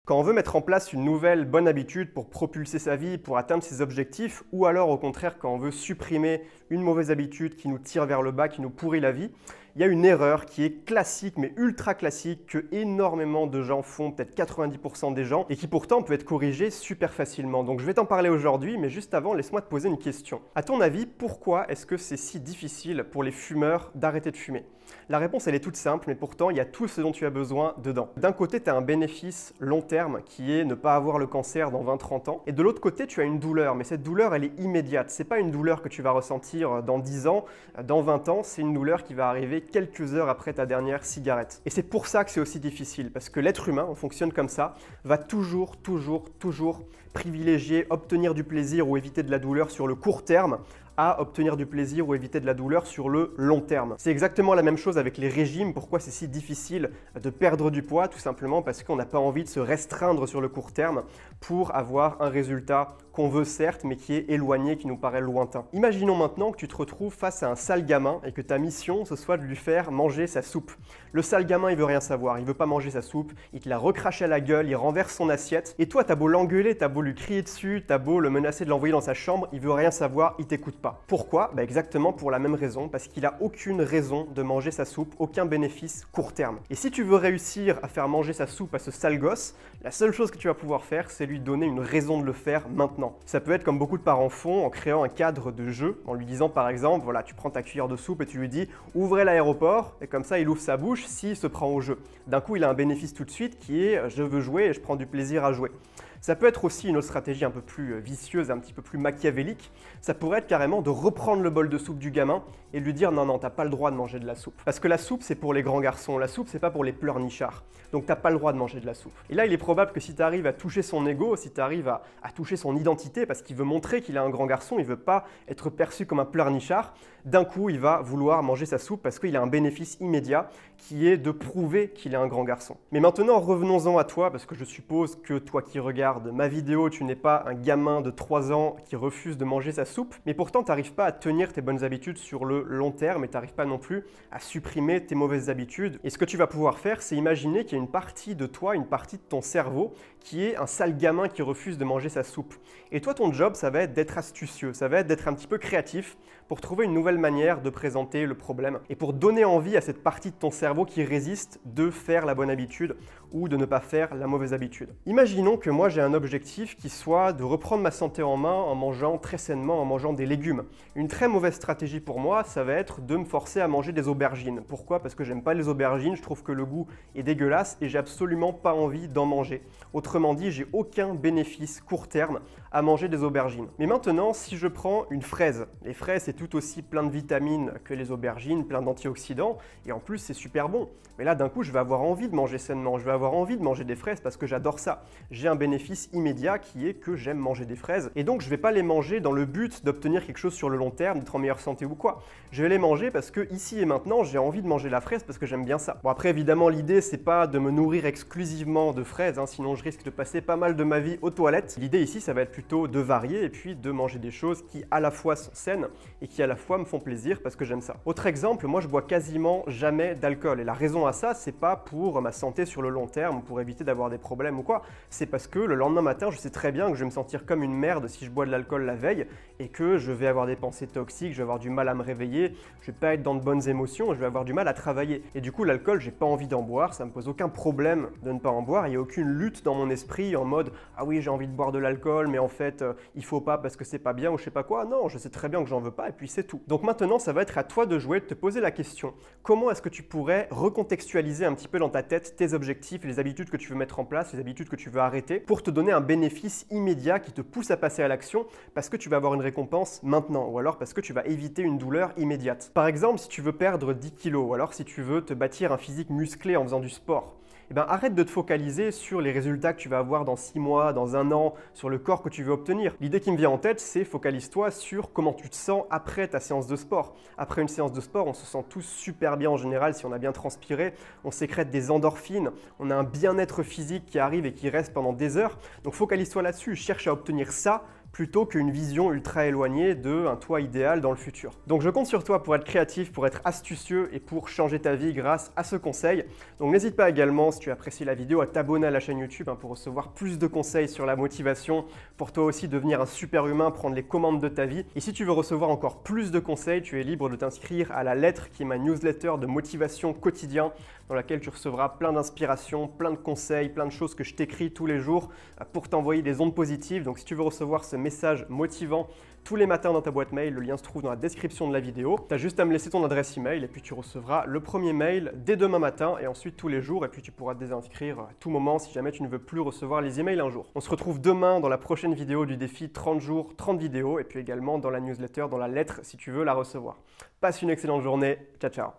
Quand on veut mettre en place une nouvelle bonne habitude pour propulser sa vie, pour atteindre ses objectifs, ou alors au contraire quand on veut supprimer une mauvaise habitude qui nous tire vers le bas, qui nous pourrit la vie, il y a une erreur qui est classique, mais ultra classique, que énormément de gens font, peut-être 90% des gens, et qui pourtant peut être corrigée super facilement. Donc je vais t'en parler aujourd'hui, mais juste avant, laisse-moi te poser une question. À ton avis, pourquoi est-ce que c'est si difficile pour les fumeurs d'arrêter de fumer? La réponse, elle est toute simple, mais pourtant, il y a tout ce dont tu as besoin dedans. D'un côté, tu as un bénéfice long terme, qui est ne pas avoir le cancer dans 20-30 ans. Et de l'autre côté, tu as une douleur, mais cette douleur, elle est immédiate. C'est pas une douleur que tu vas ressentir dans 10 ans, dans 20 ans, c'est une douleur qui va arriver quelques heures après ta dernière cigarette. Et c'est pour ça que c'est aussi difficile, parce que l'être humain, on fonctionne comme ça, va toujours privilégier obtenir du plaisir ou éviter de la douleur sur le court terme, à obtenir du plaisir ou éviter de la douleur sur le long terme. C'est exactement la même chose avec les régimes. Pourquoi c'est si difficile de perdre du poids? Tout simplement parce qu'on n'a pas envie de se restreindre sur le court terme pour avoir un résultat qu'on veut certes, mais qui est éloigné, qui nous paraît lointain. Imaginons maintenant que tu te retrouves face à un sale gamin et que ta mission, ce soit de lui faire manger sa soupe. Le sale gamin, il veut rien savoir, il veut pas manger sa soupe, il te la recrache à la gueule, il renverse son assiette, et toi, t'as beau l'engueuler, t'as beau lui crier dessus, t'as beau le menacer de l'envoyer dans sa chambre, il veut rien savoir, il t'écoute pas. Pourquoi? Exactement pour la même raison, parce qu'il a aucune raison de manger sa soupe, aucun bénéfice court terme. Et si tu veux réussir à faire manger sa soupe à ce sale gosse, la seule chose que tu vas pouvoir faire, c'est lui donner une raison de le faire maintenant. Ça peut être comme beaucoup de parents font en créant un cadre de jeu, en lui disant par exemple, voilà, tu prends ta cuillère de soupe et tu lui dis « ouvrez l'aéroport » et comme ça il ouvre sa bouche s'il se prend au jeu. D'un coup, il a un bénéfice tout de suite qui est « je veux jouer et je prends du plaisir à jouer ». Ça peut être aussi une autre stratégie un peu plus vicieuse, un petit peu plus machiavélique. Ça pourrait être carrément de reprendre le bol de soupe du gamin et lui dire « non, non, t'as pas le droit de manger de la soupe ». Parce que la soupe, c'est pour les grands garçons. La soupe, c'est pas pour les pleurnichards. Donc t'as pas le droit de manger de la soupe. Et là, il est probable que si tu arrives à toucher son ego, si tu arrives à toucher son identité, parce qu'il veut montrer qu'il est un grand garçon, il veut pas être perçu comme un pleurnichard, d'un coup, il va vouloir manger sa soupe parce qu'il a un bénéfice immédiat qui est de prouver qu'il est un grand garçon. Mais maintenant, revenons-en à toi, parce que je suppose que toi qui regardes ma vidéo, tu n'es pas un gamin de 3 ans qui refuse de manger sa soupe, mais pourtant, tu n'arrives pas à tenir tes bonnes habitudes sur le long terme et tu n'arrives pas non plus à supprimer tes mauvaises habitudes. Et ce que tu vas pouvoir faire, c'est imaginer qu'il y a une partie de toi, une partie de ton cerveau qui est un sale gamin qui refuse de manger sa soupe. Et toi, ton job, ça va être d'être astucieux, ça va être d'être un petit peu créatif pour trouver une nouvelle manière de présenter le problème et pour donner envie à cette partie de ton cerveau qui résiste de faire la bonne habitude ou de ne pas faire la mauvaise habitude. Imaginons que moi j'ai un objectif qui soit de reprendre ma santé en main en mangeant très sainement, en mangeant des légumes. Une très mauvaise stratégie pour moi, ça va être de me forcer à manger des aubergines. Pourquoi? Parce que j'aime pas les aubergines, je trouve que le goût est dégueulasse et j'ai absolument pas envie d'en manger. Autrement dit, j'ai aucun bénéfice court terme à manger des aubergines. Mais maintenant, si je prends une fraise, les fraises c'est tout aussi plein de vitamines que les aubergines, plein d'antioxydants, et en plus c'est super bon. Mais là d'un coup je vais avoir envie de manger sainement, je vais avoir envie de manger des fraises parce que j'adore ça. J'ai un bénéfice immédiat qui est que j'aime manger des fraises, et donc je vais pas les manger dans le but d'obtenir quelque chose sur le long terme, d'être en meilleure santé ou quoi. Je vais les manger parce que ici et maintenant j'ai envie de manger la fraise parce que j'aime bien ça. Bon après évidemment l'idée c'est pas de me nourrir exclusivement de fraises, sinon je risque de passer pas mal de ma vie aux toilettes. L'idée ici ça va être plutôt de varier et puis de manger des choses qui à la fois sont saines et qui à la fois me font plaisir parce que j'aime ça. Autre exemple, moi je bois quasiment jamais d'alcool et la raison à ça, c'est pas pour ma santé sur le long terme, pour éviter d'avoir des problèmes ou quoi, c'est parce que le lendemain matin, je sais très bien que je vais me sentir comme une merde si je bois de l'alcool la veille et que je vais avoir des pensées toxiques, je vais avoir du mal à me réveiller, je vais pas être dans de bonnes émotions, je vais avoir du mal à travailler. Et du coup, l'alcool, j'ai pas envie d'en boire, ça me pose aucun problème de ne pas en boire, il y a aucune lutte dans mon esprit en mode ah oui, j'ai envie de boire de l'alcool, mais en fait, il faut pas parce que c'est pas bien ou je sais pas quoi. Non, je sais très bien que j'en veux pas et puis c'est tout. Donc maintenant, ça va être à toi de jouer, de te poser la question. Comment est-ce que tu pourrais recontextualiser un petit peu dans ta tête tes objectifs, les habitudes que tu veux mettre en place, les habitudes que tu veux arrêter pour te donner un bénéfice immédiat qui te pousse à passer à l'action parce que tu vas avoir une récompense maintenant ou alors parce que tu vas éviter une douleur immédiate. Par exemple, si tu veux perdre 10 kilos ou alors si tu veux te bâtir un physique musclé en faisant du sport, arrête de te focaliser sur les résultats que tu vas avoir dans 6 mois, dans 1 an, sur le corps que tu veux obtenir. L'idée qui me vient en tête, c'est focalise-toi sur comment tu te sens après ta séance de sport. Après une séance de sport, on se sent tous super bien en général si on a bien transpiré, on sécrète des endorphines, on a un bien-être physique qui arrive et qui reste pendant des heures. Donc focalise-toi là-dessus, cherche à obtenir ça plutôt qu'une vision ultra éloignée d'un toi idéal dans le futur. Donc je compte sur toi pour être créatif, pour être astucieux et pour changer ta vie grâce à ce conseil. Donc n'hésite pas également, si tu apprécies la vidéo, à t'abonner à la chaîne YouTube pour recevoir plus de conseils sur la motivation, pour toi aussi devenir un super humain, prendre les commandes de ta vie. Et si tu veux recevoir encore plus de conseils, tu es libre de t'inscrire à la lettre qui est ma newsletter de motivation quotidien dans laquelle tu recevras plein d'inspirations, plein de conseils, plein de choses que je t'écris tous les jours pour t'envoyer des ondes positives. Donc si tu veux recevoir ce message motivant tous les matins dans ta boîte mail, le lien se trouve dans la description de la vidéo. Tu as juste à me laisser ton adresse email et puis tu recevras le premier mail dès demain matin et ensuite tous les jours, et puis tu pourras te désinscrire à tout moment si jamais tu ne veux plus recevoir les emails un jour. On se retrouve demain dans la prochaine vidéo du défi 30 jours, 30 vidéos, et puis également dans la newsletter, dans la lettre si tu veux la recevoir. Passe une excellente journée, ciao ciao.